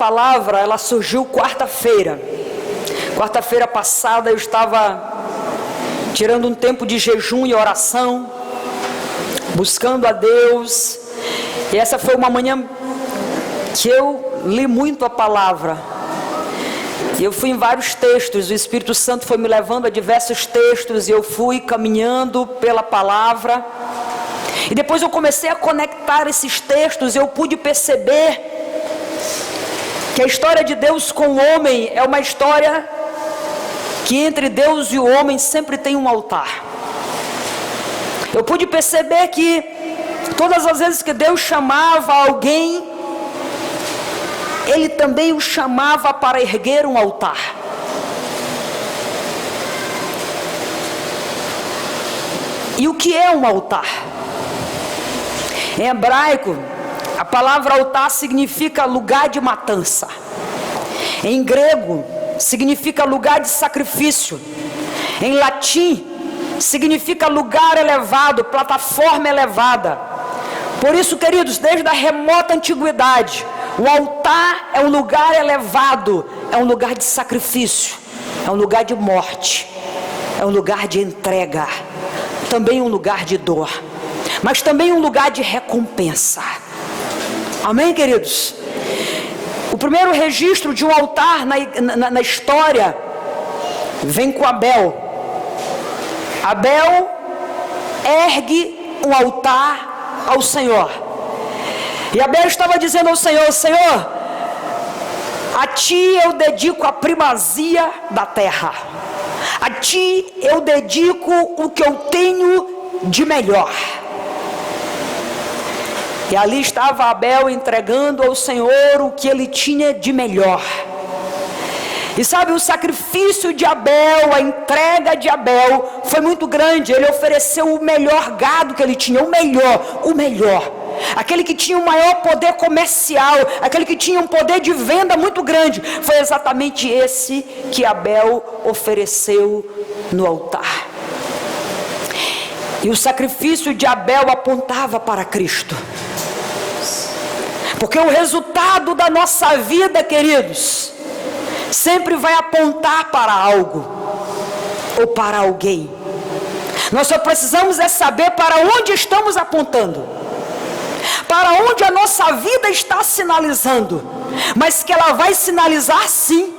palavra, ela surgiu quarta-feira. Quarta-feira passada eu estava tirando um tempo de jejum e oração, buscando a Deus. E essa foi uma manhã que eu li muito a palavra. E eu fui em vários textos, o Espírito Santo foi me levando a diversos textos, e eu fui caminhando pela palavra. E depois eu comecei a conectar esses textos, e eu pude perceber que a história de Deus com o homem é uma história que entre Deus e o homem sempre tem um altar. Eu pude perceber que todas as vezes que Deus chamava alguém, Ele também o chamava para erguer um altar. E o que é um altar? Em hebraico, a palavra altar significa lugar de matança. Em grego, significa lugar de sacrifício. Em latim, significa lugar elevado, plataforma elevada. Por isso, queridos, desde a remota antiguidade, o altar é um lugar elevado, é um lugar de sacrifício, é um lugar de morte, é um lugar de entrega, também um lugar de dor, mas também um lugar de recompensa. Amém, queridos? O primeiro registro de um altar na história vem com Abel. Abel ergue um altar ao Senhor. E Abel estava dizendo ao Senhor: Senhor, a Ti eu dedico a primazia da terra. A Ti eu dedico o que eu tenho de melhor. E ali estava Abel entregando ao Senhor o que ele tinha de melhor. E sabe, o sacrifício de Abel, a entrega de Abel foi muito grande. Ele ofereceu o melhor gado que ele tinha, o melhor. Aquele que tinha o maior poder comercial, aquele que tinha um poder de venda muito grande. Foi exatamente esse que Abel ofereceu no altar. E o sacrifício de Abel apontava para Cristo. Porque o resultado da nossa vida, queridos, sempre vai apontar para algo ou para alguém. Nós só precisamos é saber para onde estamos apontando, para onde a nossa vida está sinalizando, mas que ela vai sinalizar sim.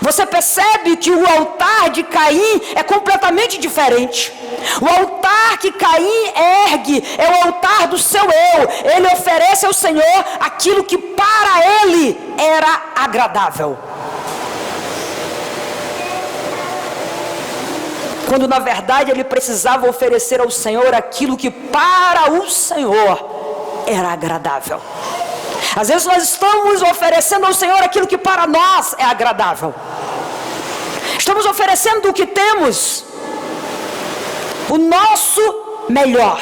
Você percebe que o altar de Caim é completamente diferente. O altar que Caim ergue é o altar do seu eu. Ele oferece ao Senhor aquilo que para ele era agradável, quando na verdade ele precisava oferecer ao Senhor aquilo que para o Senhor era agradável. Às vezes nós estamos oferecendo ao Senhor aquilo que para nós é agradável. Estamos oferecendo o que temos, o nosso melhor.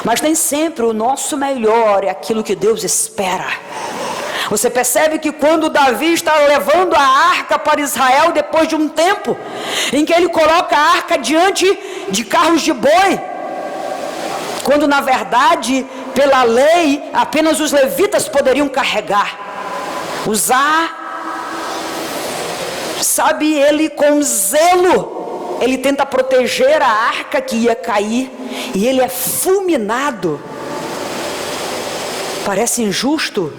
Mas nem sempre o nosso melhor é aquilo que Deus espera. Você percebe que quando Davi está levando a arca para Israel, depois de um tempo em que ele coloca a arca diante de carros de boi, quando na verdade, pela lei, apenas os levitas poderiam carregar, usar, sabe, ele com zelo, ele tenta proteger a arca que ia cair, e ele é fulminado. Parece injusto,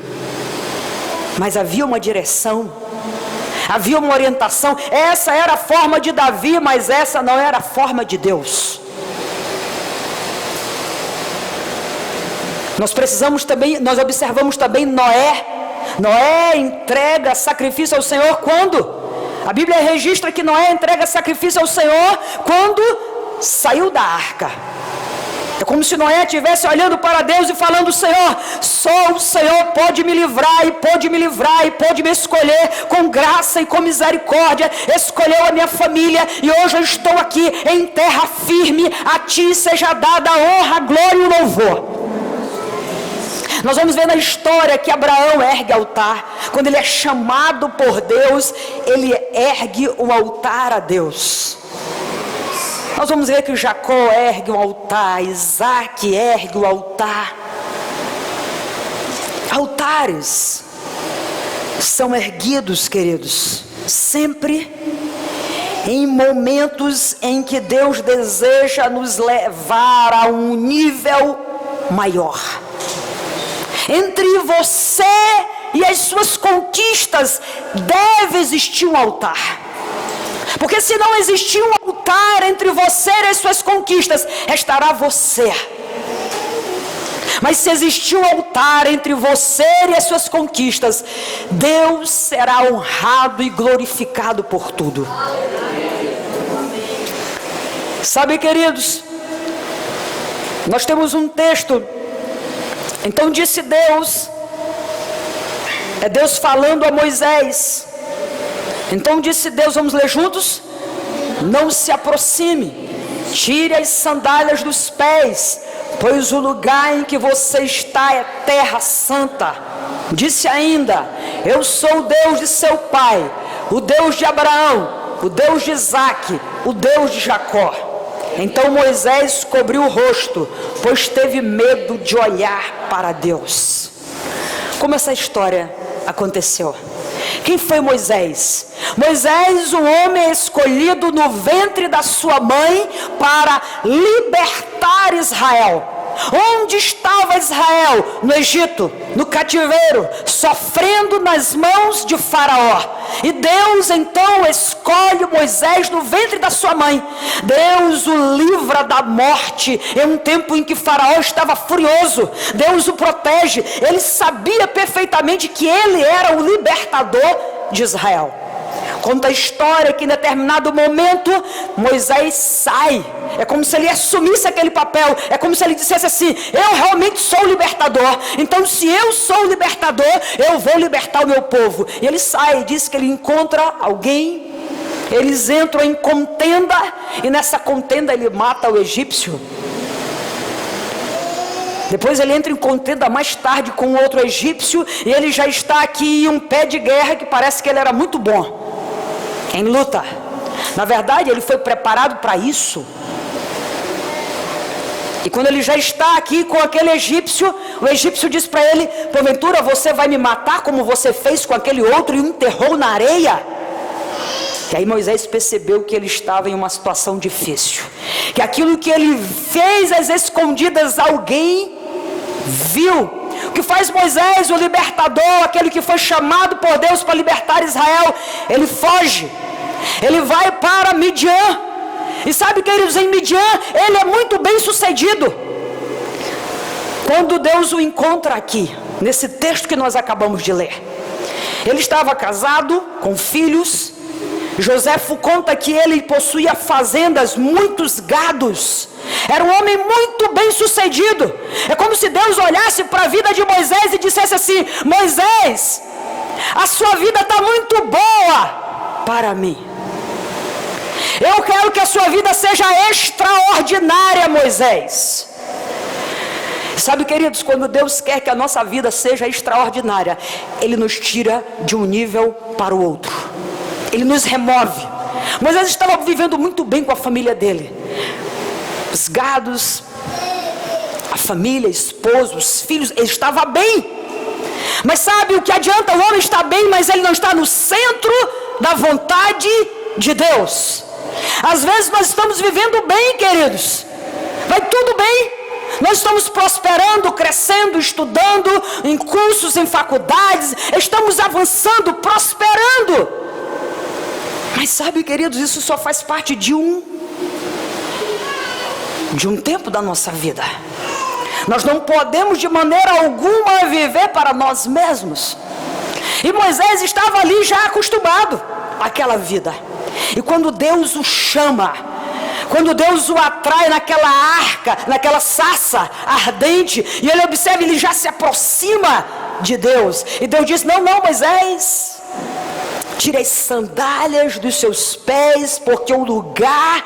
mas havia uma direção, havia uma orientação. Essa era a forma de Davi, mas essa não era a forma de Deus. Nós observamos também Noé. Noé entrega sacrifício ao Senhor quando? A Bíblia registra que Noé entrega sacrifício ao Senhor quando saiu da arca. É como se Noé estivesse olhando para Deus e falando: Senhor, só o Senhor pode me livrar, e pode me livrar, e pode me escolher com graça e com misericórdia. Escolheu a minha família, e hoje eu estou aqui em terra firme. A Ti seja dada a honra, a glória e o louvor. Nós vamos ver na história que Abraão ergue altar. Quando ele é chamado por Deus, ele ergue o altar a Deus. Nós vamos ver que Jacó ergue um altar, Isaac ergue o altar. Altares. são erguidos, queridos, sempre em momentos em que Deus deseja nos levar a um nível maior. Entre você e as suas conquistas deve existir um altar. Porque se não existir um altar entre você e as suas conquistas, restará você. Mas se existir um altar entre você e as suas conquistas, Deus será honrado e glorificado por tudo. Sabe, queridos, nós temos um texto. Então disse Deus, é Deus falando a Moisés. Então disse Deus, vamos ler juntos? Não se aproxime, tire as sandálias dos pés, pois o lugar em que você está é terra santa. Disse ainda, eu sou o Deus de seu pai, o Deus de Abraão, o Deus de Isaque, o Deus de Jacó. Então Moisés cobriu o rosto, pois teve medo de olhar para Deus. Como essa história aconteceu? Quem foi Moisés? Moisés, um homem escolhido no ventre da sua mãe para libertar Israel. Onde estava Israel? No Egito, no cativeiro, sofrendo nas mãos de Faraó. E Deus então escolhe Moisés no ventre da sua mãe. Deus o livra da morte em um tempo em que Faraó estava furioso. Deus o protege. Ele sabia perfeitamente que ele era o libertador de Israel. Conta a história que em determinado momento Moisés sai. É como se ele assumisse aquele papel. É como se ele dissesse assim, eu realmente sou o libertador. Então se eu sou o libertador, eu vou libertar o meu povo. E ele sai e diz que ele encontra alguém. Eles entram em contenda. E nessa contenda ele mata o egípcio. Depois ele entra em contenda mais tarde com outro egípcio. E ele já está aqui em um pé de guerra que parece que ele era muito bom em luta. Na verdade ele foi preparado para isso. E quando ele já está aqui com aquele egípcio, o egípcio diz para ele, porventura você vai me matar como você fez com aquele outro e o enterrou na areia? E aí Moisés percebeu que ele estava em uma situação difícil, que aquilo que ele fez às escondidas alguém viu. O que faz Moisés, o libertador, aquele que foi chamado por Deus para libertar Israel? Ele foge, ele vai para Midian. E sabe, queridos, em Midian ele é muito bem sucedido. Quando Deus o encontra aqui, nesse texto que nós acabamos de ler, ele estava casado, com filhos. Joséfo conta que ele possuía fazendas, muitos gados. Era um homem muito bem sucedido. É como se Deus olhasse para a vida de Moisés e dissesse assim, Moisés, a sua vida está muito boa para mim. Eu quero que a sua vida seja extraordinária, Moisés. Sabe, queridos, quando Deus quer que a nossa vida seja extraordinária, Ele nos tira de um nível para o outro. Ele nos remove. Moisés estava vivendo muito bem com a família dele. Os gados, a família, esposo, os filhos, ele estava bem. Mas sabe o que adianta o homem estar bem, mas ele não está no centro da vontade de Deus? Às vezes nós estamos vivendo bem, queridos, vai tudo bem, nós estamos prosperando, crescendo, estudando em cursos, em faculdades, estamos avançando, prosperando. Mas sabe, queridos, isso só faz parte de um tempo da nossa vida. Nós não podemos de maneira alguma viver para nós mesmos. E Moisés estava ali já acostumado àquela vida. E quando Deus o chama, quando Deus o atrai naquela arca, naquela sarça ardente, e ele observa, ele já se aproxima de Deus. E Deus diz, não, Moisés, tire as sandálias dos seus pés, porque o lugar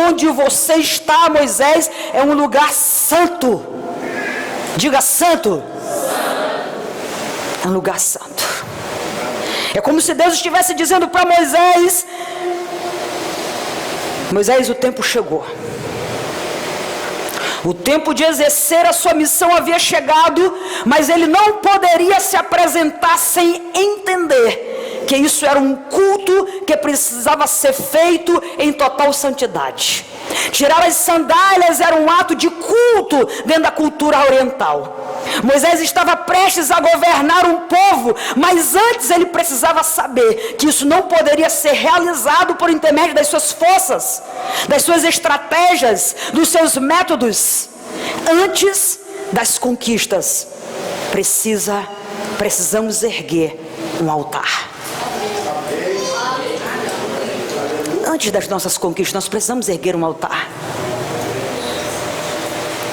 onde você está, Moisés, é um lugar santo. Diga santo. É um lugar santo. É como se Deus estivesse dizendo para Moisés, Moisés, o tempo chegou. O tempo de exercer a sua missão havia chegado, mas ele não poderia se apresentar sem entender que isso era um culto que precisava ser feito em total santidade. Tirar as sandálias era um ato de culto dentro da cultura oriental. Moisés estava prestes a governar um povo, mas antes ele precisava saber que isso não poderia ser realizado por intermédio das suas forças, das suas estratégias, dos seus métodos. Antes das conquistas, precisamos erguer um altar. Antes das nossas conquistas, nós precisamos erguer um altar.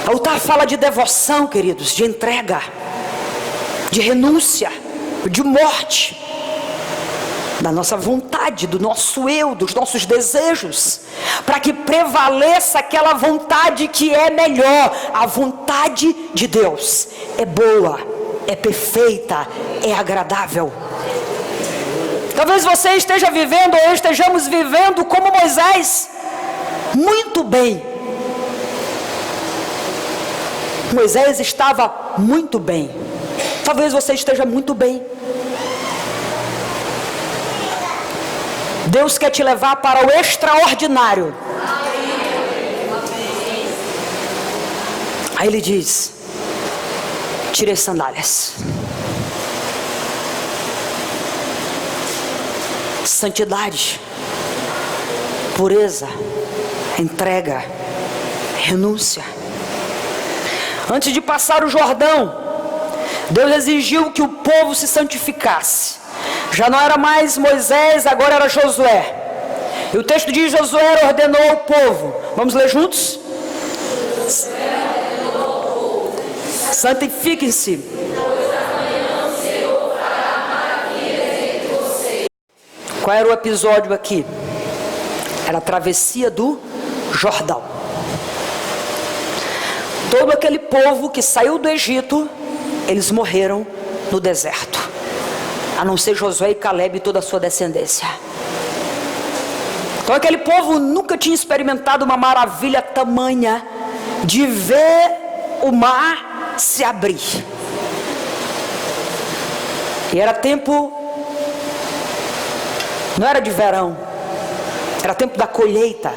Altar fala de devoção, queridos, de entrega, de renúncia, de morte, da nossa vontade, do nosso eu, dos nossos desejos, para que prevaleça aquela vontade que é melhor. A vontade de Deus é boa, é perfeita, é agradável. Talvez você esteja vivendo, ou estejamos vivendo como Moisés, muito bem. Moisés estava muito bem. Talvez você esteja muito bem. Deus quer te levar para o extraordinário. Aí ele diz: tire as sandálias. Santidade, pureza, entrega, renúncia. Antes de passar o Jordão, Deus exigiu que o povo se santificasse. Já não era mais Moisés, agora era Josué. E o texto diz: Josué ordenou ao povo. Vamos ler juntos? Santifiquem-se. Qual era o episódio aqui? Era a travessia do Jordão. Todo aquele povo que saiu do Egito, eles morreram no deserto, a não ser Josué e Calebe e toda a sua descendência. Então aquele povo nunca tinha experimentado uma maravilha tamanha de ver o mar se abrir. E era tempo, não era de verão, era tempo da colheita,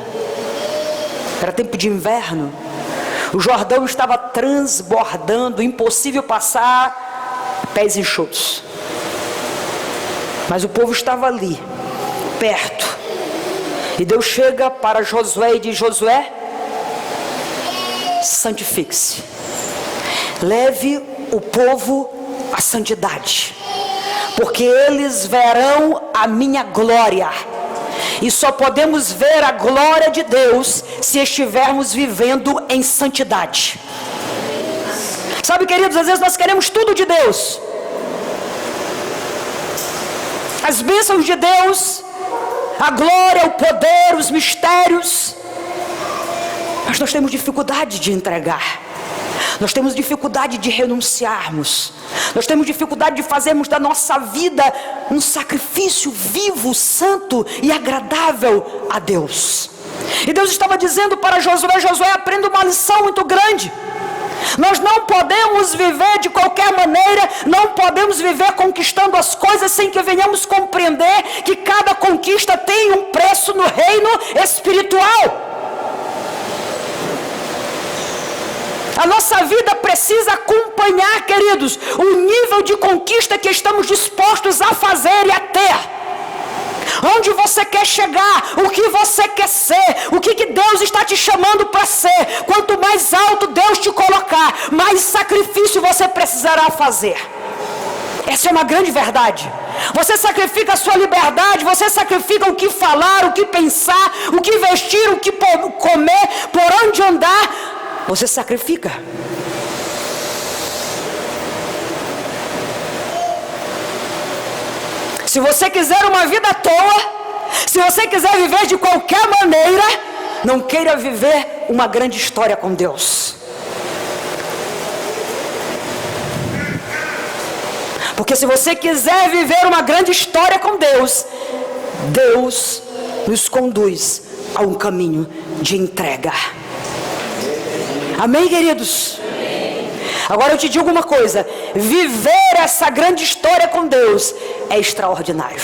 era tempo de inverno. O Jordão estava transbordando, impossível passar pés enxutos. Mas o povo estava ali, perto. E Deus chega para Josué e diz: Josué, santifique-se. Leve o povo à santidade, porque eles verão a minha glória. E só podemos ver a glória de Deus se estivermos vivendo em santidade. Sabe, queridos, às vezes nós queremos tudo de Deus. As bênçãos de Deus, a glória, o poder, os mistérios. Mas nós temos dificuldade de entregar. Nós temos dificuldade de renunciarmos. Nós temos dificuldade de fazermos da nossa vida um sacrifício vivo, santo e agradável a Deus. E Deus estava dizendo para Josué: Josué, aprenda uma lição muito grande. Nós não podemos viver de qualquer maneira, não podemos viver conquistando as coisas sem que venhamos compreender que cada conquista tem um preço no reino espiritual. A nossa vida precisa acompanhar, queridos, o nível de conquista que estamos dispostos a fazer e a ter. Onde você quer chegar, o que você quer ser, o que Deus está te chamando para ser. Quanto mais alto Deus te colocar, mais sacrifício você precisará fazer. Essa é uma grande verdade. Você sacrifica a sua liberdade, você sacrifica o que falar, o que pensar, o que vestir, o que comer, por onde andar. Você sacrifica. Se você quiser uma vida à toa, se você quiser viver de qualquer maneira, não queira viver uma grande história com Deus. Porque se você quiser viver uma grande história com Deus, Deus nos conduz a um caminho de entrega. Amém, queridos? Amém. Agora eu te digo uma coisa: viver essa grande história com Deus é extraordinário.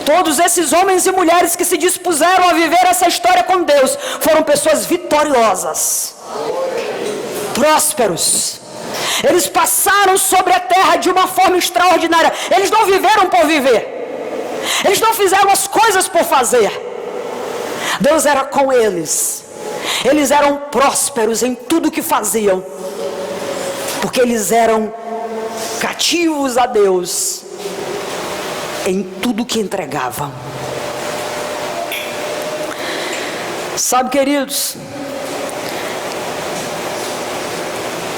Todos esses homens e mulheres que se dispuseram a viver essa história com Deus foram pessoas vitoriosas, prósperos. Eles passaram sobre a terra de uma forma extraordinária. Eles não viveram por viver, eles não fizeram as coisas por fazer. Deus era com eles. Eles eram prósperos em tudo que faziam, porque eles eram cativos a Deus em tudo que entregavam. Sabe, queridos,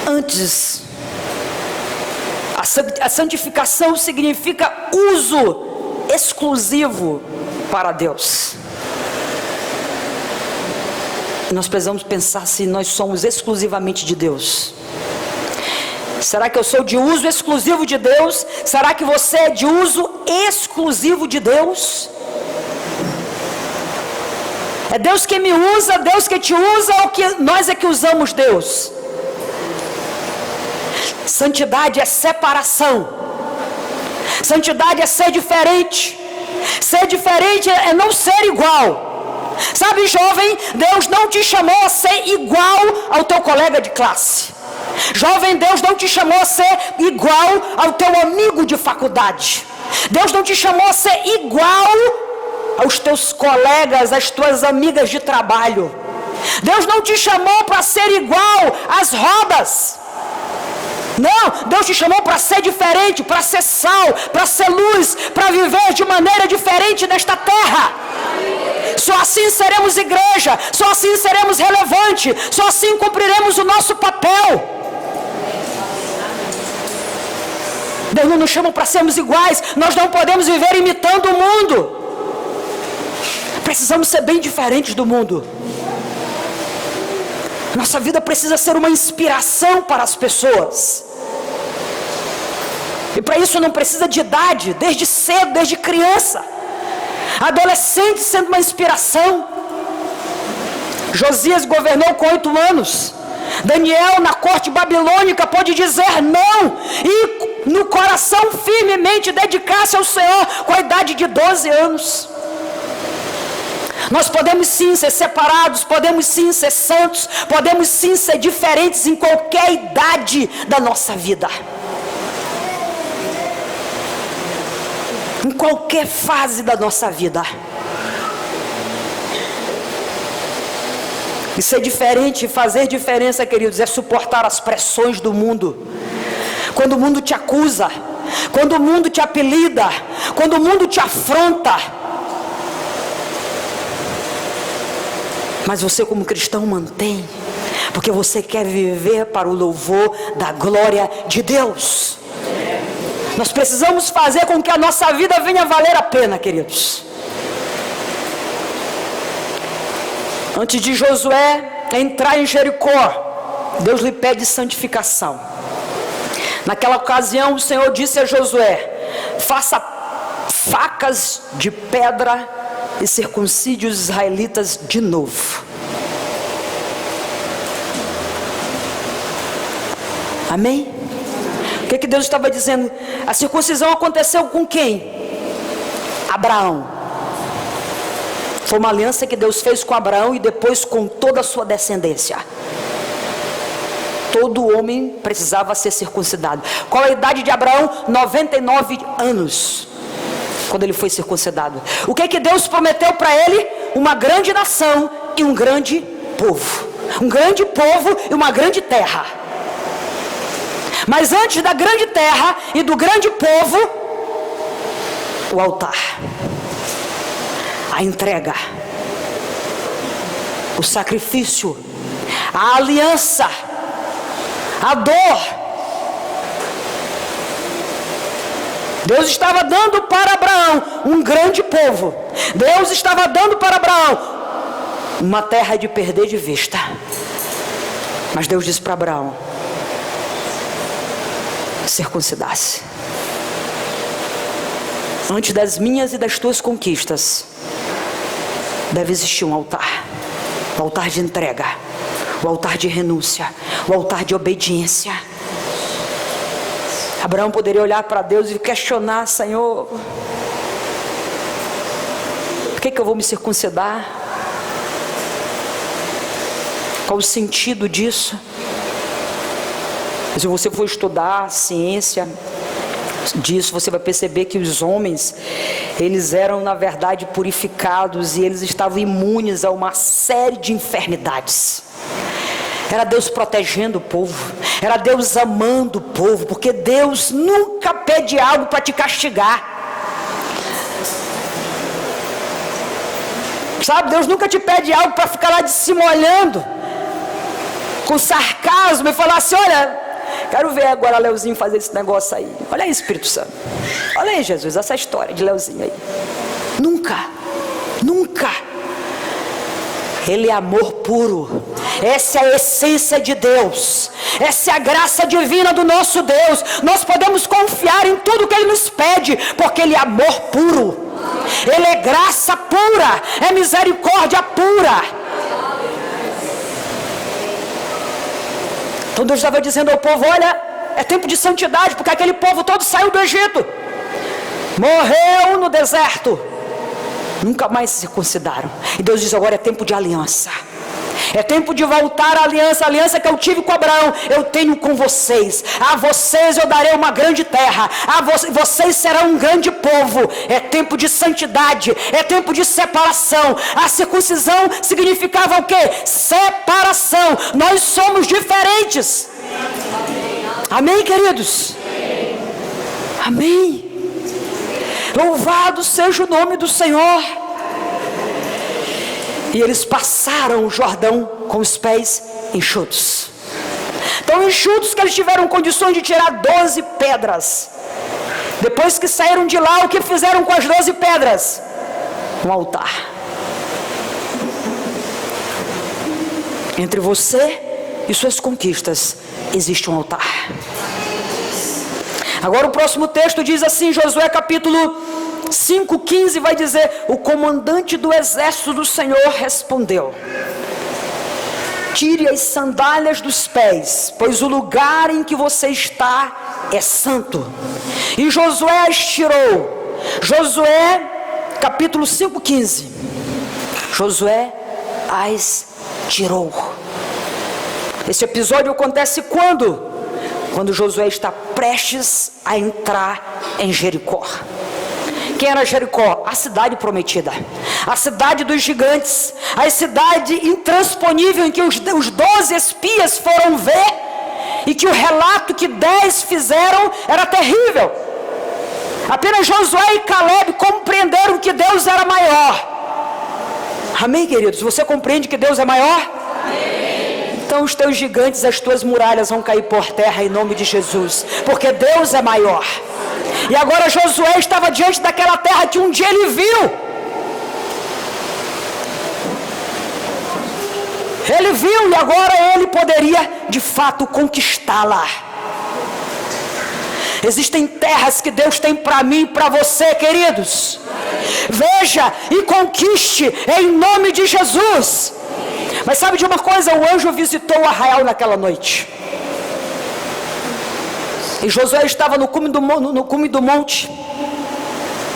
antes, a santificação significa uso exclusivo para Deus. Nós precisamos pensar se nós somos exclusivamente de Deus. Será que eu sou de uso exclusivo de Deus? Será que você é de uso exclusivo de Deus? É Deus que me usa, Deus que te usa, ou que nós é que usamos Deus? Santidade é separação. Santidade é ser diferente. Ser diferente é não ser igual. Sabe, jovem, Deus não te chamou a ser igual ao teu colega de classe. Jovem, Deus não te chamou a ser igual ao teu amigo de faculdade. Deus não te chamou a ser igual aos teus colegas, às tuas amigas de trabalho. Deus não te chamou para ser igual às rodas. Não, Deus te chamou para ser diferente, para ser sal, para ser luz, para viver de maneira diferente nesta terra. Só assim seremos igreja, só assim seremos relevante, só assim cumpriremos o nosso papel. Deus não nos chama para sermos iguais. Nós não podemos viver imitando o mundo. Precisamos ser bem diferentes do mundo. Nossa vida precisa ser uma inspiração para as pessoas. E para isso não precisa de idade, desde cedo, desde criança. Adolescente sendo uma inspiração. Josias governou com 8 anos. Daniel na corte babilônica pôde dizer não e no coração firmemente dedicar-se ao Senhor com a idade de 12 anos. Nós podemos sim ser separados, podemos sim ser santos, podemos sim ser diferentes em qualquer idade da nossa vida, em qualquer fase da nossa vida. E ser diferente, fazer diferença, queridos, é suportar as pressões do mundo. Quando o mundo te acusa, quando o mundo te apelida, quando o mundo te afronta, mas você como cristão mantém, porque você quer viver para o louvor da glória de Deus. Nós precisamos fazer com que a nossa vida venha valer a pena, queridos. Antes de Josué entrar em Jericó, Deus lhe pede santificação. Naquela ocasião o Senhor disse a Josué: faça facas de pedra e circuncide os israelitas de novo. Amém? O que Deus estava dizendo? A circuncisão aconteceu com quem? Abraão. Foi uma aliança que Deus fez com Abraão e depois com toda a sua descendência. Todo homem precisava ser circuncidado. Qual a idade de Abraão? 99 anos, quando ele foi circuncidado. O que Deus prometeu para ele? Uma grande nação e um grande povo. Um grande povo e uma grande terra. Mas antes da grande terra e do grande povo, o altar, a entrega, o sacrifício, a aliança, a dor. Deus estava dando para Abraão um grande povo. Deus estava dando para Abraão uma terra de perder de vista. Mas Deus disse para Abraão: circuncidasse. Antes das minhas e das tuas conquistas, deve existir um altar de entrega, o altar de renúncia, o altar de obediência. Abraão poderia olhar para Deus e questionar: Senhor, por que eu vou me circuncidar? Qual o sentido disso? Mas se você for estudar a ciência disso, você vai perceber que os homens, eles eram na verdade purificados e eles estavam imunes a uma série de enfermidades. Era Deus protegendo o povo, era Deus amando o povo, porque Deus nunca pede algo para te castigar. Sabe, Deus nunca te pede algo para ficar lá de cima olhando com sarcasmo e falar assim: olha, quero ver agora Leozinho fazer esse negócio aí. Olha aí, Espírito Santo. Olha aí, Jesus, essa história de Leozinho aí. Nunca, nunca. Ele é amor puro. Essa é a essência de Deus. Essa é a graça divina do nosso Deus. Nós podemos confiar em tudo que Ele nos pede, porque Ele é amor puro. Ele é graça pura. É misericórdia pura. Então Deus estava dizendo ao povo: olha, é tempo de santidade, porque aquele povo todo saiu do Egito, morreu no deserto, nunca mais se circuncidaram. E Deus diz: agora é tempo de aliança. É tempo de voltar à aliança, a aliança que eu tive com Abraão, eu tenho com vocês. A vocês eu darei uma grande terra, vocês serão um grande povo. É tempo de santidade, é tempo de separação. A circuncisão significava o quê? Separação. Nós somos diferentes. Amém, queridos? Amém. Louvado seja o nome do Senhor. E eles passaram o Jordão com os pés enxutos. Tão enxutos que eles tiveram condições de tirar 12 pedras. Depois que saíram de lá, o que fizeram com as 12 pedras? Um altar. Entre você e suas conquistas existe um altar. Agora o próximo texto diz assim, Josué capítulo 5:15 vai dizer: o comandante do exército do Senhor respondeu: tire as sandálias dos pés, pois o lugar em que você está é santo. E Josué as tirou. Josué capítulo 5:15. Josué as tirou. Esse episódio acontece quando? Quando Josué está prestes a entrar em Jericó. Quem era Jericó? A cidade prometida, a cidade dos gigantes, a cidade intransponível em que os 12 espias foram ver, e que o relato que 10 fizeram era terrível. Apenas Josué e Caleb compreenderam que Deus era maior. Amém, queridos? Você compreende que Deus é maior? Amém. Então os teus gigantes, as tuas muralhas vão cair por terra em nome de Jesus, porque Deus é maior. E agora Josué estava diante daquela terra que um dia ele viu. Ele viu e agora ele poderia de fato conquistá-la. Existem terras que Deus tem para mim e para você, queridos. Veja e conquiste em nome de Jesus. Mas sabe de uma coisa? O anjo visitou o arraial naquela noite. E Josué estava no cume do monte.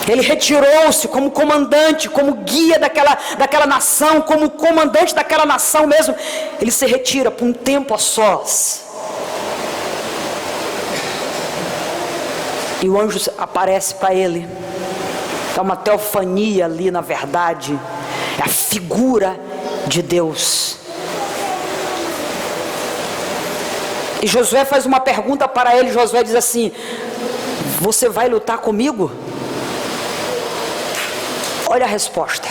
Ele retirou-se como comandante, como guia daquela nação, como comandante daquela nação mesmo. Ele se retira por um tempo a sós. E o anjo aparece para ele. É uma teofania ali, na verdade. É a figura de Deus. E Josué faz uma pergunta para ele. Josué diz assim: você vai lutar comigo? Olha a resposta.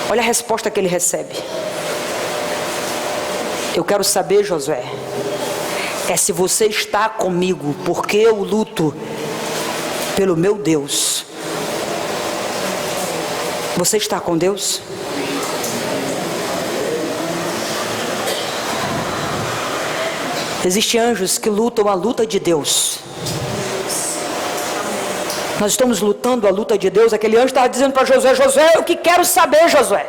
Olha a resposta que ele recebe. Eu quero saber, Josué, é se você está comigo, porque eu luto pelo meu Deus. Você está com Deus? Existem anjos que lutam a luta de Deus. Nós estamos lutando a luta de Deus. Aquele anjo estava dizendo para Josué: Josué, eu que quero saber, Josué.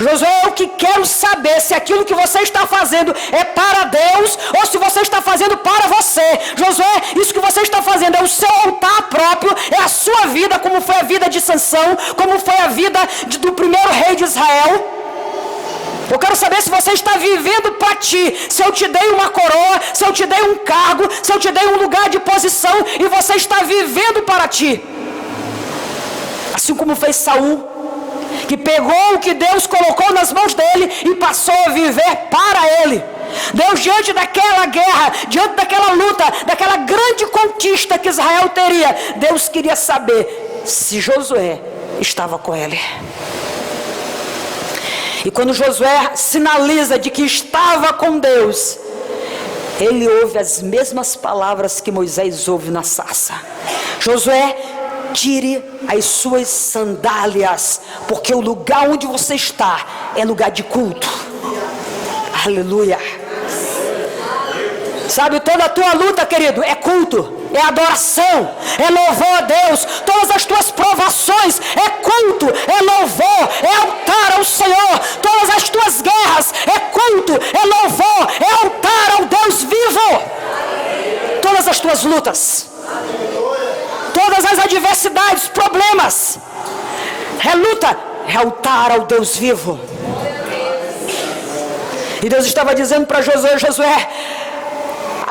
Josué, eu que quero saber se aquilo que você está fazendo é para Deus ou se você está fazendo para você. Josué, isso que você está fazendo é o seu altar próprio, é a sua vida, como foi a vida de Sansão, como foi a vida do primeiro rei de Israel. Eu quero saber se você está vivendo para ti. Se eu te dei uma coroa, se eu te dei um cargo, se eu te dei um lugar de posição e você está vivendo para ti. Assim como fez Saul, que pegou o que Deus colocou nas mãos dele e passou a viver para ele. Deus, diante daquela guerra, diante daquela luta, daquela grande conquista que Israel teria, Deus queria saber se Josué estava com ele. E quando Josué sinaliza de que estava com Deus, ele ouve as mesmas palavras que Moisés ouve na sarça. Josué, tire as suas sandálias, porque o lugar onde você está é lugar de culto. Aleluia. Sabe, toda a tua luta, querido, é culto, é adoração, é louvor a Deus. Todas as tuas provações é culto, é louvor, é altar ao Senhor. Todas as tuas guerras é culto, é louvor, é altar ao Deus vivo. Todas as tuas lutas, todas as adversidades, problemas, é luta, é altar ao Deus vivo. E Deus estava dizendo para Josué: Josué,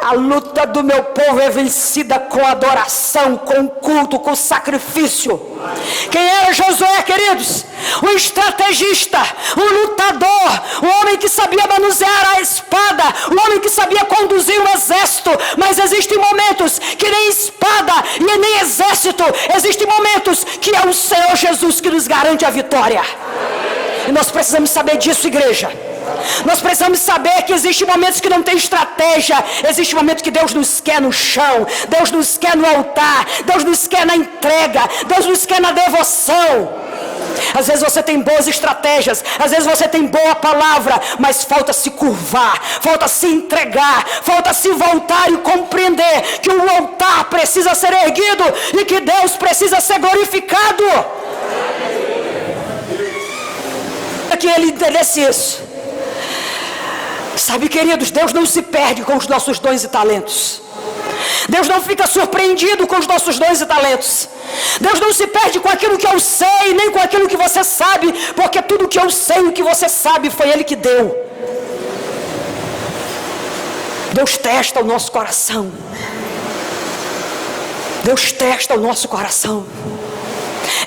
a luta do meu povo é vencida com adoração, com culto, com sacrifício. Quem era Josué, queridos? Um estrategista, um lutador, um homem que sabia manusear a espada, um homem que sabia conduzir um exército. Mas existem momentos que nem espada e nem exército, existem momentos que é o Senhor Jesus que nos garante a vitória. E nós precisamos saber disso, igreja. Nós precisamos saber que existem momentos que não tem estratégia. Existe momento que Deus nos quer no chão, Deus nos quer no altar, Deus nos quer na entrega, Deus nos quer na devoção. Às vezes você tem boas estratégias, às vezes você tem boa palavra, mas falta se curvar, falta se entregar, falta se voltar e compreender que o altar precisa ser erguido e que Deus precisa ser glorificado. É que ele entendesse isso. Sabe, queridos, Deus não se perde com os nossos dons e talentos. Deus não fica surpreendido com os nossos dons e talentos. Deus não se perde com aquilo que eu sei, nem com aquilo que você sabe, porque tudo que eu sei e o que você sabe foi Ele que deu. Deus testa o nosso coração. Deus testa o nosso coração.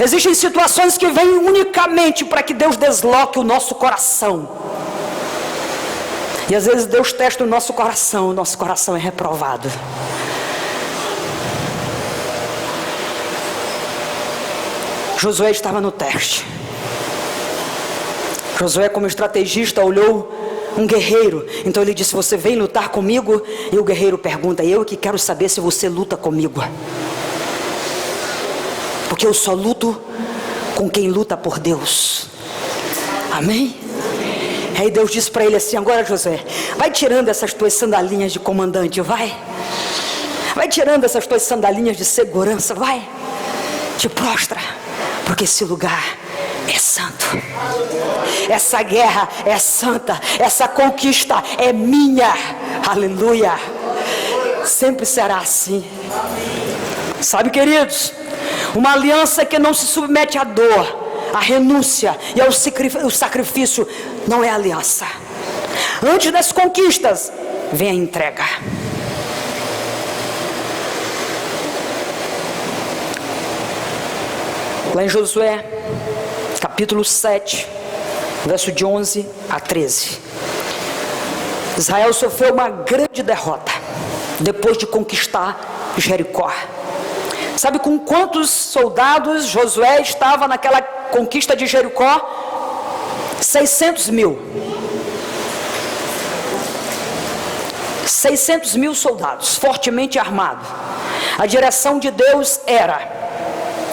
Existem situações que vêm unicamente para que Deus desloque o nosso coração. E às vezes Deus testa o nosso coração é reprovado. Josué estava no teste. Josué, como estrategista, olhou um guerreiro. Então ele disse: você vem lutar comigo? E o guerreiro pergunta: eu que quero saber se você luta comigo. Porque eu só luto com quem luta por Deus. Amém? Aí Deus disse para ele assim: agora, Josué, vai tirando essas tuas sandalinhas de comandante, vai tirando essas tuas sandalinhas de segurança, vai, te prostra, porque esse lugar é santo, essa guerra é santa, essa conquista é minha. Aleluia. Sempre será assim. Sabe, queridos, uma aliança que não se submete à dor, a renúncia e ao sacrifício não é aliança. Antes das conquistas vem a entrega. Lá em Josué capítulo 7, verso de 11 a 13, Israel sofreu uma grande derrota depois de conquistar Jericó. Sabe com quantos soldados Josué estava naquela conquista de Jericó? 600 mil. 600 mil soldados, fortemente armados. A direção de Deus era: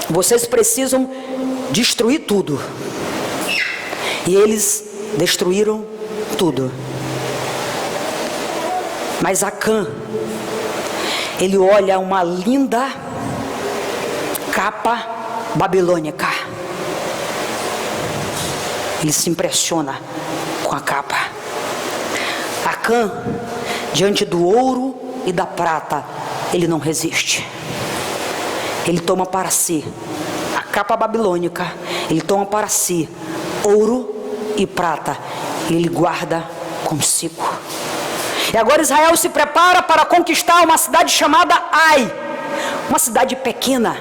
vocês precisam destruir tudo. E eles destruíram tudo. Mas Acã, ele olha uma linda capa babilônica ele se impressiona com a capa. Acã, diante do ouro e da prata, ele não resiste. Ele toma para si a capa babilônica, ele toma para si ouro e prata, e ele guarda consigo. E agora Israel se prepara para conquistar uma cidade chamada Ai, uma cidade pequena,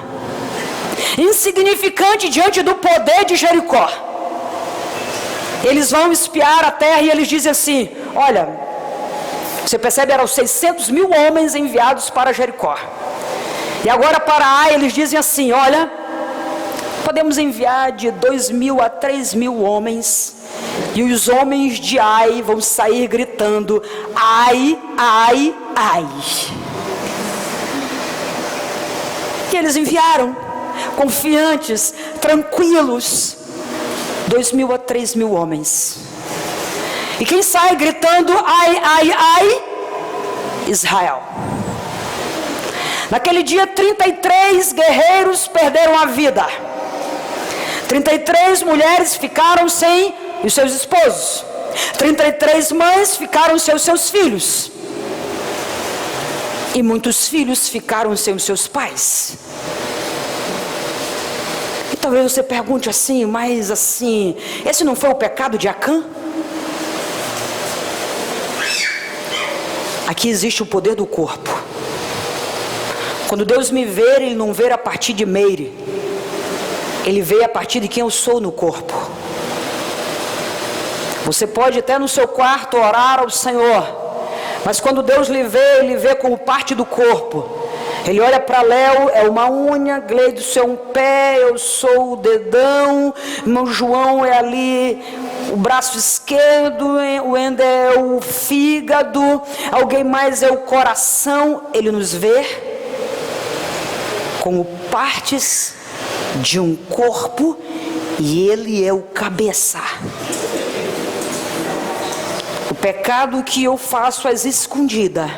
insignificante diante do poder de Jericó. Eles vão espiar a terra e eles dizem assim: olha, você percebe, eram 600.000 homens enviados para Jericó. E agora para Ai eles dizem assim: olha, podemos enviar de 2.000 a 3.000 homens, e os homens de Ai vão sair gritando: ai, ai, ai. E eles enviaram, confiantes, tranquilos, 2.000 a 3.000 homens. E quem sai gritando ai, ai, ai? Israel. Naquele dia 33 guerreiros perderam a vida. 33 mulheres ficaram sem os seus esposos. 33 mães ficaram sem os seus filhos. E muitos filhos ficaram sem os seus pais. E talvez você pergunte assim, mas assim, esse não foi o pecado de Acã? Aqui existe o poder do corpo. Quando Deus me vê, Ele não vê a partir de Meire. Ele vê a partir de quem eu sou no corpo. Você pode até no seu quarto orar ao Senhor, mas quando Deus lhe vê, Ele vê como parte do corpo. Ele olha para Léo, é uma unha, Gleido é um pé, eu sou o dedão, irmão João é ali o braço esquerdo, o Ender é o fígado, alguém mais é o coração. Ele nos vê como partes de um corpo e Ele é o cabeça. O pecado que eu faço às escondidas,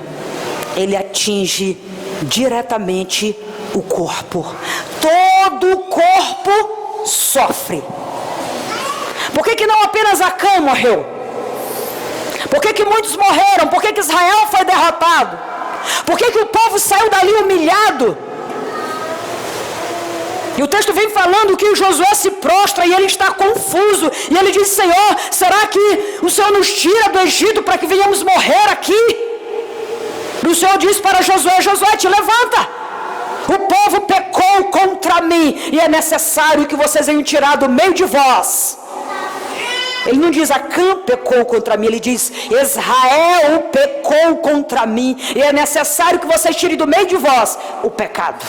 ele atinge diretamente o corpo. Todo o corpo sofre. Por que não apenas Acã morreu? Por que muitos morreram? Por que Israel foi derrotado? Por que o povo saiu dali humilhado? E o texto vem falando que o Josué se prostra e ele está confuso. E ele diz: Senhor, será que o Senhor nos tira do Egito para que venhamos morrer aqui? E o Senhor diz para Josué: Josué, te levanta. O povo pecou contra mim e é necessário que vocês venham tirar do meio de vós. Ele não diz Acã pecou contra mim, ele diz Israel pecou contra mim e é necessário que vocês tirem do meio de vós o pecado.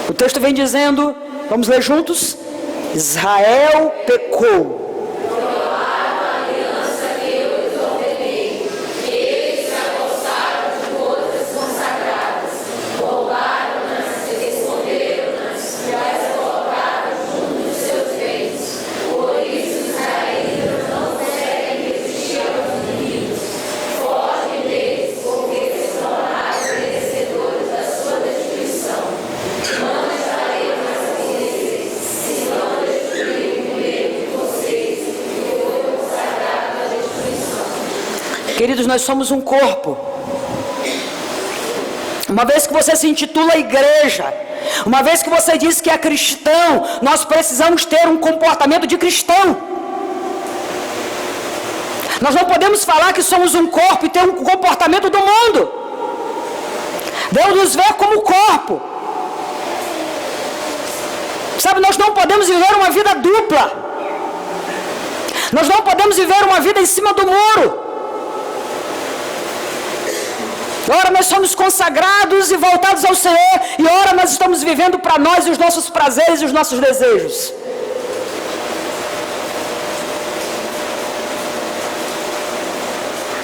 O texto vem dizendo, vamos ler juntos? Israel pecou. Queridos, nós somos um corpo. Uma vez que você se intitula igreja, uma vez que você diz que é cristão, nós precisamos ter um comportamento de cristão. Nós não podemos falar que somos um corpo e ter um comportamento do mundo. Deus nos vê como corpo. Sabe, nós não podemos viver uma vida dupla. Nós não podemos viver uma vida em cima do muro. Ora nós somos consagrados e voltados ao Senhor, e ora nós estamos vivendo para nós os nossos prazeres e os nossos desejos.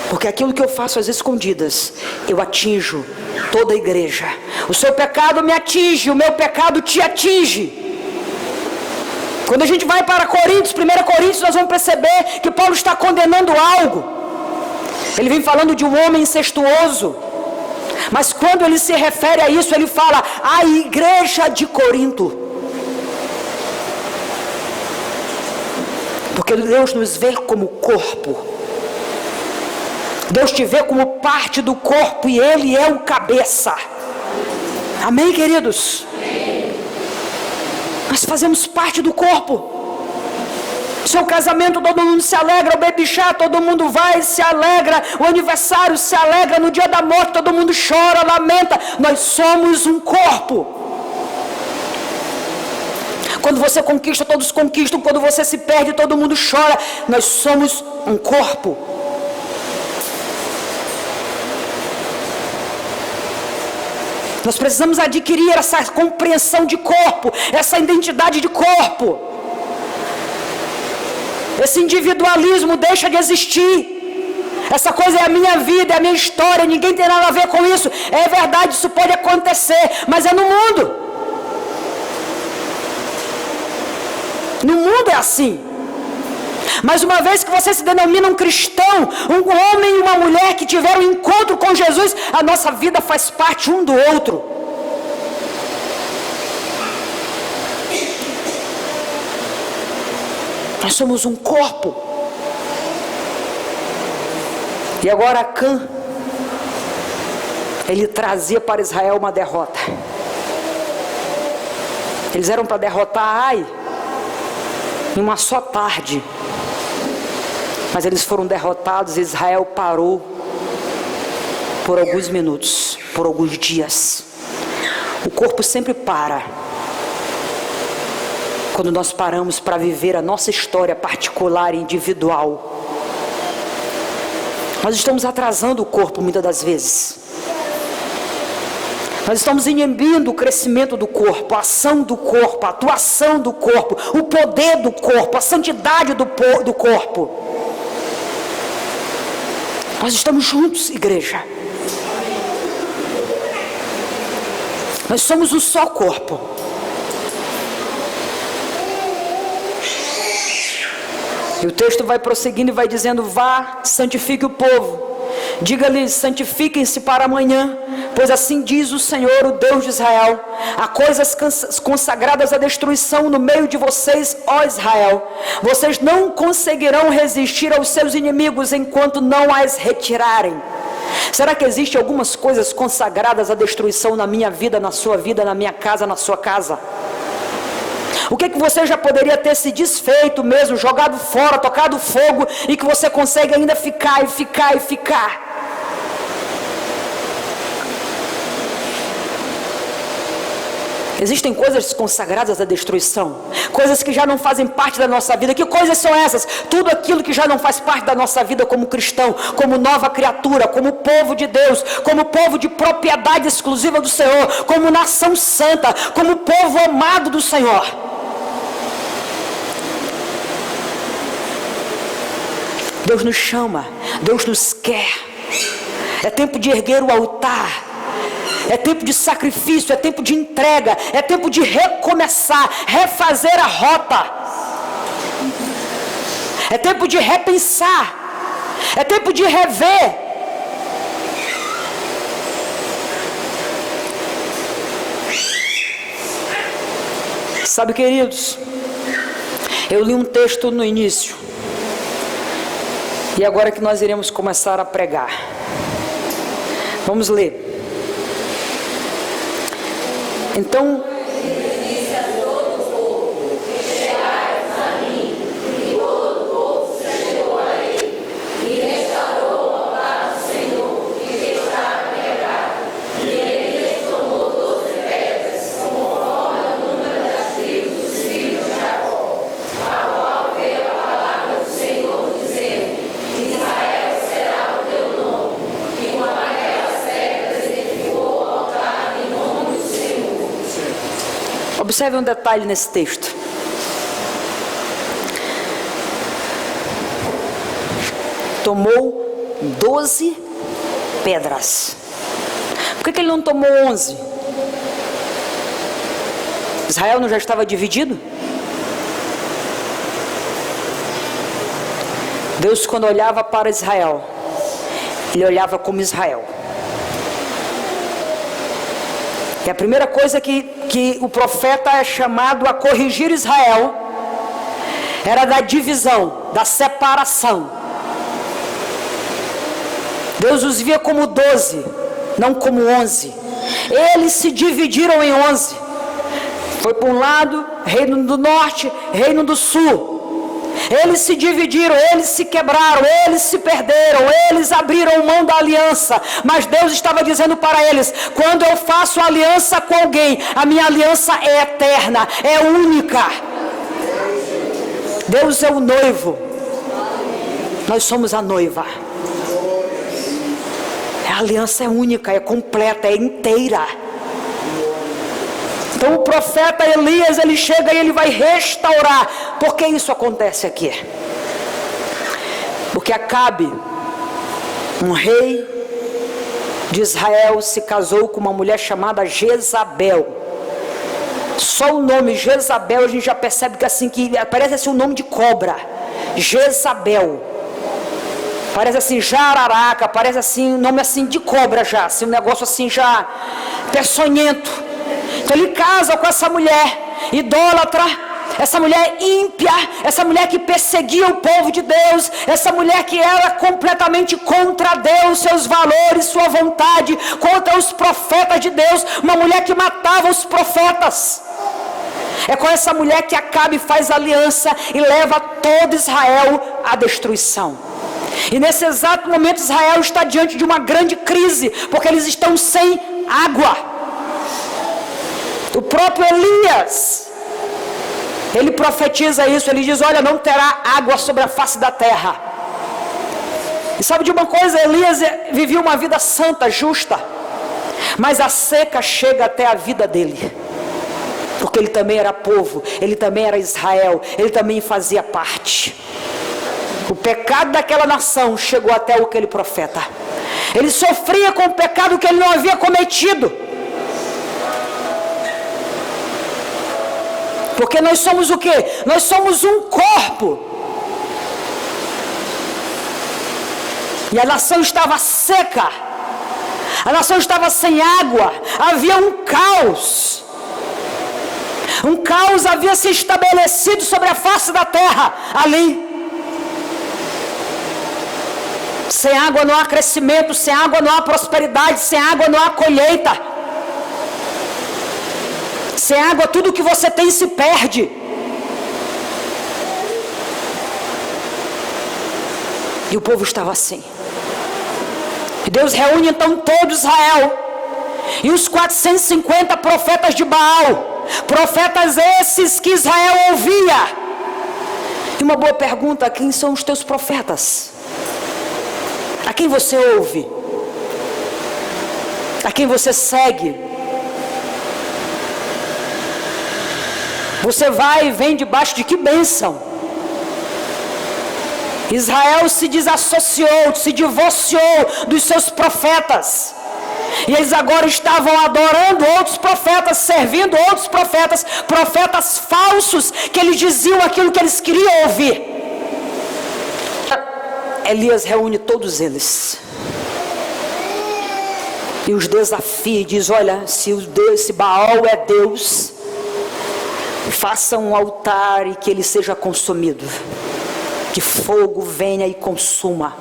Porque aquilo que eu faço às escondidas, eu atinjo toda a igreja. O seu pecado me atinge, o meu pecado te atinge. Quando a gente vai para Coríntios, 1 Coríntios, nós vamos perceber que Paulo está condenando algo. Ele vem falando de um homem incestuoso. Mas quando ele se refere a isso, ele fala a igreja de Corinto. Porque Deus nos vê como corpo. Deus te vê como parte do corpo e Ele é o cabeça. Amém, queridos? Nós fazemos parte do corpo. Seu casamento, todo mundo se alegra. O baby shower, todo mundo vai e se alegra. O aniversário se alegra. No dia da morte, todo mundo chora, lamenta. Nós somos um corpo. Quando você conquista, todos conquistam. Quando você se perde, todo mundo chora. Nós somos um corpo. Nós precisamos adquirir essa compreensão de corpo, essa identidade de corpo. Esse individualismo deixa de existir. Essa coisa é a minha vida, é a minha história, ninguém tem nada a ver com isso. É verdade, isso pode acontecer, mas é no mundo. No mundo é assim. Mas uma vez que você se denomina um cristão, um homem e uma mulher que tiveram um encontro com Jesus, a nossa vida faz parte um do outro. Nós somos um corpo. E agora Acã, ele trazia para Israel uma derrota. Eles eram para derrotar Ai em uma só tarde. Mas eles foram derrotados e Israel parou por alguns minutos, por alguns dias. O corpo sempre para quando nós paramos para viver a nossa história particular e individual. Nós estamos atrasando o corpo muitas das vezes. Nós estamos inibindo o crescimento do corpo, a ação do corpo, a atuação do corpo, o poder do corpo, a santidade do corpo. Nós estamos juntos, igreja. Nós somos um só corpo. E o texto vai prosseguindo e vai dizendo: vá, santifique o povo. Diga-lhes, santifiquem-se para amanhã, pois assim diz o Senhor, o Deus de Israel: há coisas consagradas à destruição no meio de vocês, ó Israel. Vocês não conseguirão resistir aos seus inimigos enquanto não as retirarem. Será que existem algumas coisas consagradas à destruição na minha vida, na sua vida, na minha casa, na sua casa? O que você já poderia ter se desfeito mesmo, jogado fora, tocado fogo, e que você consegue ainda ficar e ficar e ficar? Existem coisas consagradas à destruição, coisas que já não fazem parte da nossa vida. Que coisas são essas? Tudo aquilo que já não faz parte da nossa vida como cristão, como nova criatura, como povo de Deus, como povo de propriedade exclusiva do Senhor, como nação santa, como povo amado do Senhor. Deus nos chama, Deus nos quer. É tempo de erguer o altar. É tempo de sacrifício, é tempo de entrega, é tempo de recomeçar, refazer a rota. É tempo de repensar, é tempo de rever. Sabe, queridos, eu li um texto no início, e agora que nós iremos começar a pregar. Vamos ler. Então, observe um detalhe nesse texto. Tomou 12 pedras. Por que ele não tomou 11? Israel não já estava dividido? Deus, quando olhava para Israel, Ele olhava como Israel. E a primeira coisa que o profeta é chamado a corrigir Israel era da divisão, da separação. Deus os via como 12, não como 11. Eles se dividiram em 11. Foi para um lado, reino do norte, reino do sul. Eles se dividiram, eles se quebraram, eles se perderam, eles abriram mão da aliança. Mas Deus estava dizendo para eles: quando eu faço aliança com alguém, a minha aliança é eterna, é única. Deus é o noivo, nós somos a noiva. A aliança é única, é completa, é inteira. Então o profeta Elias, ele chega e ele vai restaurar. Por que isso acontece aqui? Porque Acabe, um rei de Israel, se casou com uma mulher chamada Jezabel. Só o nome Jezabel a gente já percebe que assim, que parece assim um nome de cobra. Jezabel. Parece assim jararaca, parece assim um nome assim de cobra já, assim um negócio assim já peçonhento. Então ele casa com essa mulher idólatra, essa mulher ímpia, essa mulher que perseguia o povo de Deus, essa mulher que era completamente contra Deus, seus valores, sua vontade, contra os profetas de Deus, uma mulher que matava os profetas. É com essa mulher que Acabe faz aliança e leva todo Israel à destruição. E nesse exato momento Israel está diante de uma grande crise, porque eles estão sem água. O próprio Elias, ele profetiza isso, ele diz: olha, não terá água sobre a face da terra. E sabe de uma coisa, Elias vivia uma vida santa, justa, mas a seca chega até a vida dele, porque ele também era povo, ele também era Israel, ele também fazia parte. O pecado daquela nação chegou até aquele profeta. Ele sofria com o pecado que ele não havia cometido. Porque nós somos o quê? Nós somos um corpo. E a nação estava seca. A nação estava sem água. Havia um caos. Um caos havia se estabelecido sobre a face da terra ali. Sem água não há crescimento, sem água não há prosperidade, sem água não há colheita. Sem água tudo que você tem se perde. E o povo estava assim. E Deus reúne então todo Israel. E os 450 profetas de Baal. Profetas esses que Israel ouvia. E uma boa pergunta: quem são os teus profetas? A quem você ouve? A quem você segue? Você vai e vem debaixo de que bênção? Israel se desassociou, se divorciou dos seus profetas. E eles agora estavam adorando outros profetas, servindo outros profetas, profetas falsos, que eles diziam aquilo que eles queriam ouvir. Elias reúne todos eles e os desafia e diz: olha, se Baal é Deus, faça um altar e que ele seja consumido, que fogo venha e consuma.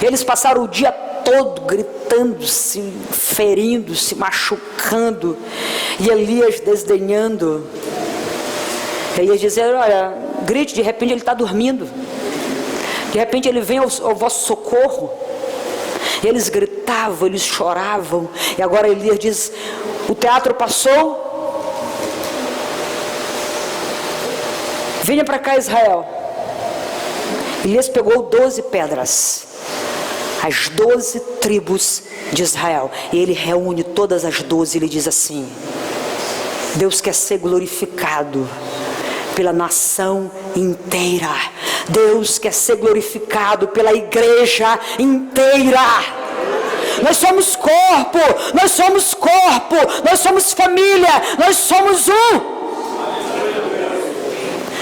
Eles passaram o dia todo gritando-se, ferindo-se, machucando, e Elias desdenhando. Elias dizendo: olha, grite, de repente ele está dormindo. De repente ele vem ao vosso socorro. E eles gritavam, eles choravam. E agora Elias diz: o teatro passou. Venha para cá, Israel. Elias pegou 12 pedras, as 12 tribos de Israel, e ele reúne todas as 12 e ele diz assim: Deus quer ser glorificado pela nação inteira. Deus quer ser glorificado pela igreja inteira. Nós somos corpo, nós somos corpo, nós somos família, nós somos um.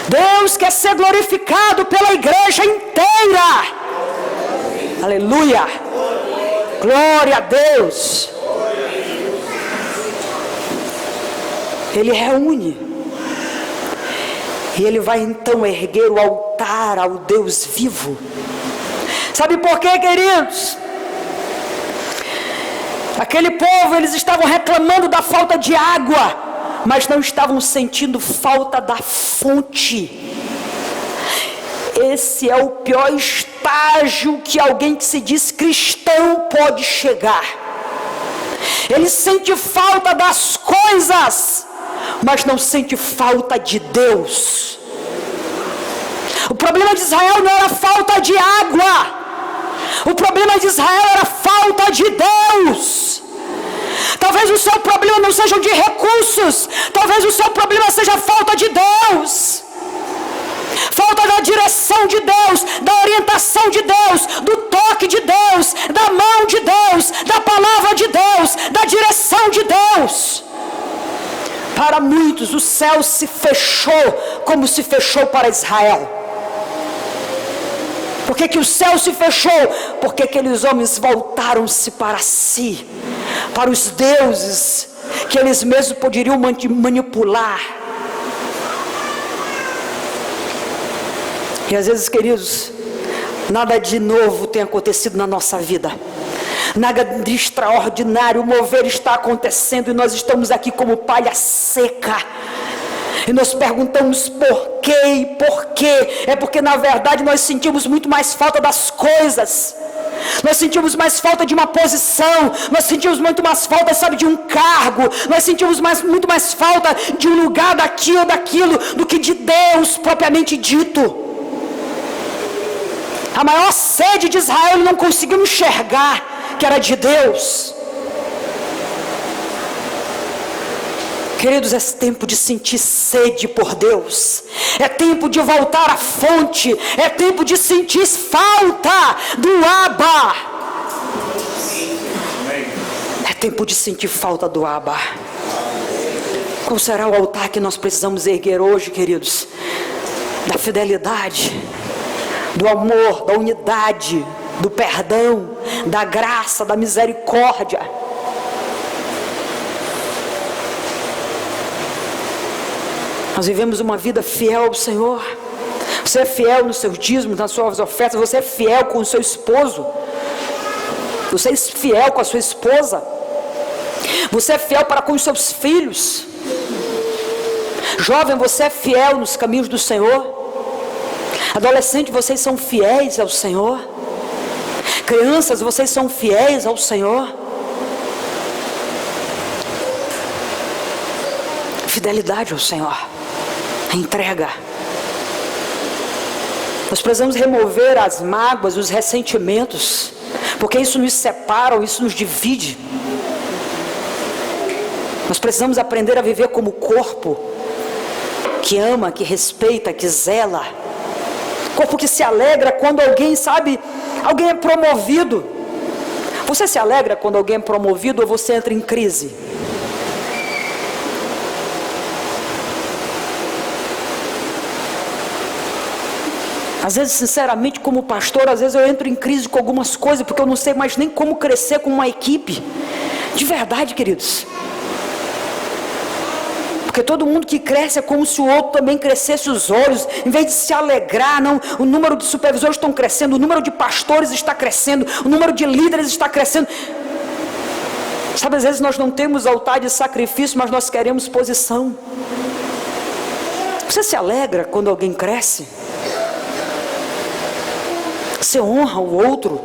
Deus quer ser glorificado pela igreja inteira. Aleluia. Glória a Deus. Ele reúne. E ele vai então erguer o altar ao Deus vivo. Sabe por quê, queridos? Aquele povo, eles estavam reclamando da falta de água, mas não estavam sentindo falta da fonte. Esse é o pior estágio que alguém que se diz cristão pode chegar. Ele sente falta das coisas, mas não sente falta de Deus. O problema de Israel não era falta de água. O problema de Israel era falta de Deus. Talvez o seu problema não seja de recursos. Talvez o seu problema seja falta de Deus. Falta da direção de Deus, da orientação de Deus, do toque de Deus, da mão de Deus, da palavra de Deus, da direção de Deus. Para muitos o céu se fechou como se fechou para Israel. Por que o céu se fechou? Porque aqueles homens voltaram-se para si, para os deuses que eles mesmos poderiam manipular. E às vezes, queridos, nada de novo tem acontecido na nossa vida, nada de extraordinário. O mover está acontecendo e nós estamos aqui como palha seca. E nós perguntamos por quê e por quê. É porque na verdade nós sentimos muito mais falta das coisas. Nós sentimos mais falta de uma posição. Nós sentimos muito mais falta, sabe, de um cargo. Nós sentimos muito mais falta de um lugar daqui ou daquilo do que de Deus propriamente dito. A maior sede de Israel ele não conseguiu enxergar que era de Deus. Queridos, é tempo de sentir sede por Deus. É tempo de voltar à fonte. É tempo de sentir falta do Abba. É tempo de sentir falta do Abba. Qual será o altar que nós precisamos erguer hoje, queridos? Da fidelidade, do amor, da unidade, do perdão, da graça, da misericórdia. Nós vivemos uma vida fiel ao Senhor. Você é fiel nos seus dízimos, nas suas ofertas. Você é fiel com o seu esposo. Você é fiel com a sua esposa. Você é fiel para com os seus filhos. Jovem, você é fiel nos caminhos do Senhor. Adolescente, vocês são fiéis ao Senhor. Crianças, vocês são fiéis ao Senhor. Fidelidade ao Senhor. A entrega. Nós precisamos remover as mágoas, os ressentimentos, porque isso nos separa, isso nos divide. Nós precisamos aprender a viver como corpo que ama, que respeita, que zela. Corpo que se alegra quando alguém, sabe, alguém é promovido. Você se alegra quando alguém é promovido ou você entra em crise? Às vezes, sinceramente, como pastor, às vezes eu entro em crise com algumas coisas, porque eu não sei mais nem como crescer com uma equipe. De verdade, queridos. Porque todo mundo que cresce é como se o outro também crescesse os olhos. Em vez de se alegrar, não, o número de supervisores estão crescendo, o número de pastores está crescendo, o número de líderes está crescendo. Sabe, às vezes nós não temos altar de sacrifício, mas nós queremos posição. Você se alegra quando alguém cresce? Você honra o outro.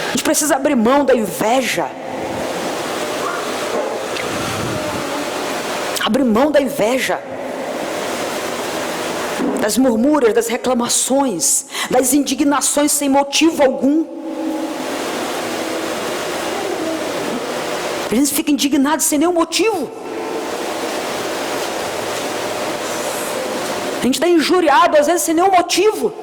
A gente precisa abrir mão da inveja. Abrir mão da inveja, das murmúrias, das reclamações, das indignações sem motivo algum. A gente fica indignado sem nenhum motivo. A gente está injuriado às vezes sem nenhum motivo.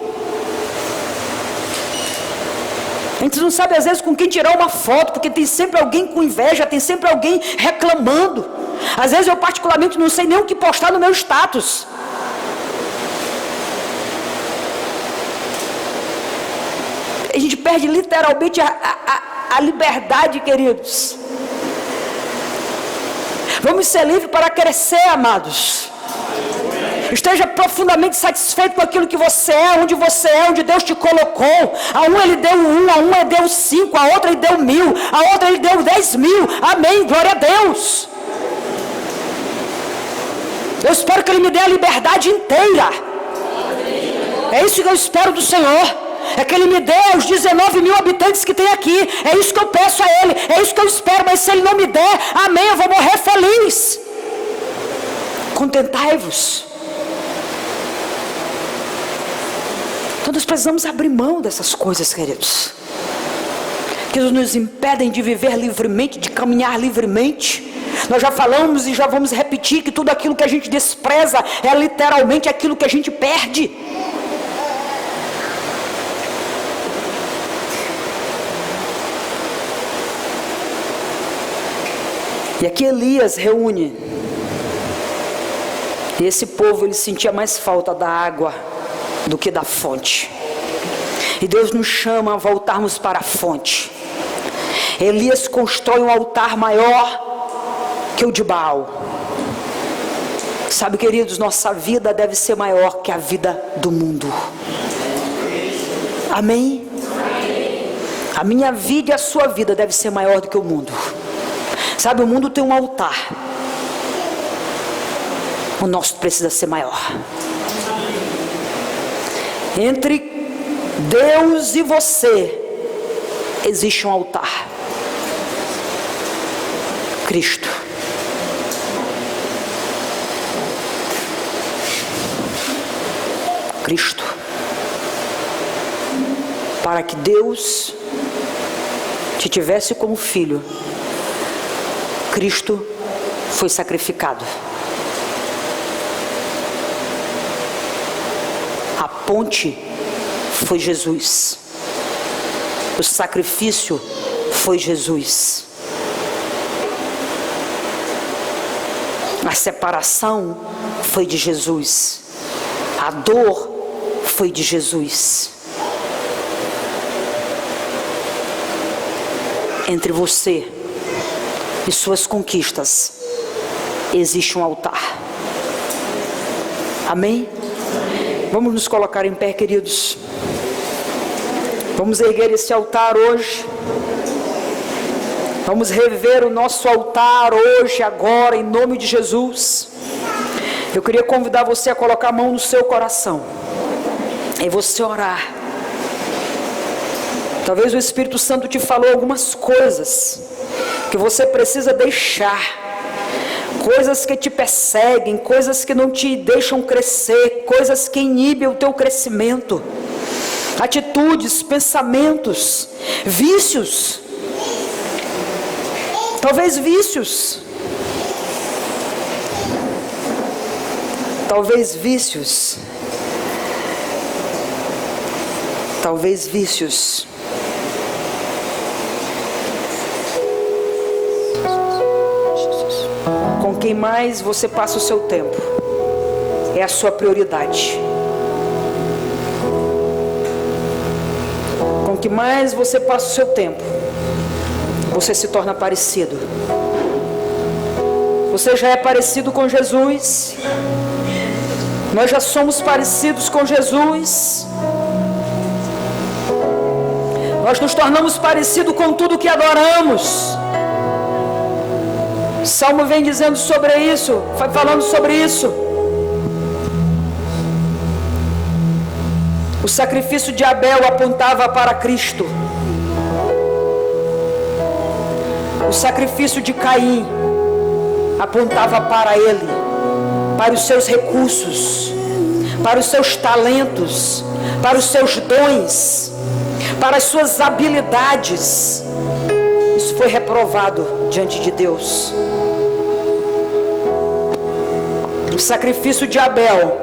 A gente não sabe às vezes com quem tirar uma foto, porque tem sempre alguém com inveja, tem sempre alguém reclamando. Às vezes eu particularmente não sei nem o que postar no meu status. A gente perde literalmente a liberdade, queridos. Vamos ser livres para crescer, amados. Esteja profundamente satisfeito com aquilo que você é, onde Deus te colocou. A um Ele deu 1, a um Ele deu 5, a outra Ele deu 1000, a outra Ele deu 10.000. Amém, glória a Deus. Eu espero que Ele me dê a liberdade inteira. É isso que eu espero do Senhor. É que Ele me dê os 19.000 habitantes que tem aqui. É isso que eu peço a Ele. É isso que eu espero. Mas se Ele não me der, amém, eu vou morrer feliz. Contentai-vos. Então nós precisamos abrir mão dessas coisas, queridos, que nos impedem de viver livremente, de caminhar livremente. Nós já falamos e já vamos repetir que tudo aquilo que a gente despreza é literalmente aquilo que a gente perde. E aqui Elias reúne, e esse povo ele sentia mais falta da água do que da fonte. E Deus nos chama a voltarmos para a fonte. Elias constrói um altar maior que o de Baal. Sabe, queridos, nossa vida deve ser maior que a vida do mundo. Amém? A minha vida e a sua vida deve ser maior do que o mundo. Sabe, o mundo tem um altar. O nosso precisa ser maior. Entre Deus e você existe um altar. Cristo. Cristo. Para que Deus te tivesse como filho, Cristo foi sacrificado. A ponte foi Jesus. O sacrifício foi Jesus. A separação foi de Jesus. A dor foi de Jesus. Entre você e suas conquistas existe um altar. Amém? Vamos nos colocar em pé, queridos. Vamos erguer esse altar hoje. Vamos rever o nosso altar hoje, agora, em nome de Jesus. Eu queria convidar você a colocar a mão no seu coração e você orar. Talvez o Espírito Santo te falou algumas coisas que você precisa deixar, coisas que te perseguem, coisas que não te deixam crescer, coisas que inibem o teu crescimento, atitudes, pensamentos, vícios, talvez vícios, talvez vícios, talvez vícios. Com quem mais você passa o seu tempo é a sua prioridade. Com que mais você passa o seu tempo, você se torna parecido. Você já é parecido com Jesus. Nós já somos parecidos com Jesus. Nós nos tornamos parecidos com tudo que adoramos. O Salmo vem dizendo sobre isso, vai falando sobre isso. O sacrifício de Abel apontava para Cristo. O sacrifício de Caim apontava para ele, para os seus recursos, para os seus talentos, para os seus dons, para as suas habilidades. Isso foi reprovado diante de Deus. O sacrifício de Abel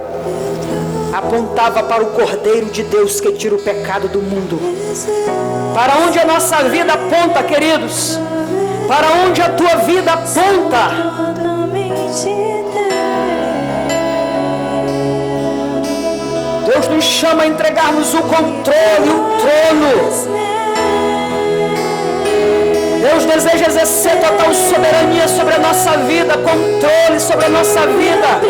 apontava para o Cordeiro de Deus que tira o pecado do mundo. Para onde a nossa vida aponta, queridos? Para onde a tua vida aponta? Deus nos chama a entregarmos o controle, o trono. Deus deseja exercer total soberania sobre a nossa vida, controle sobre a nossa vida.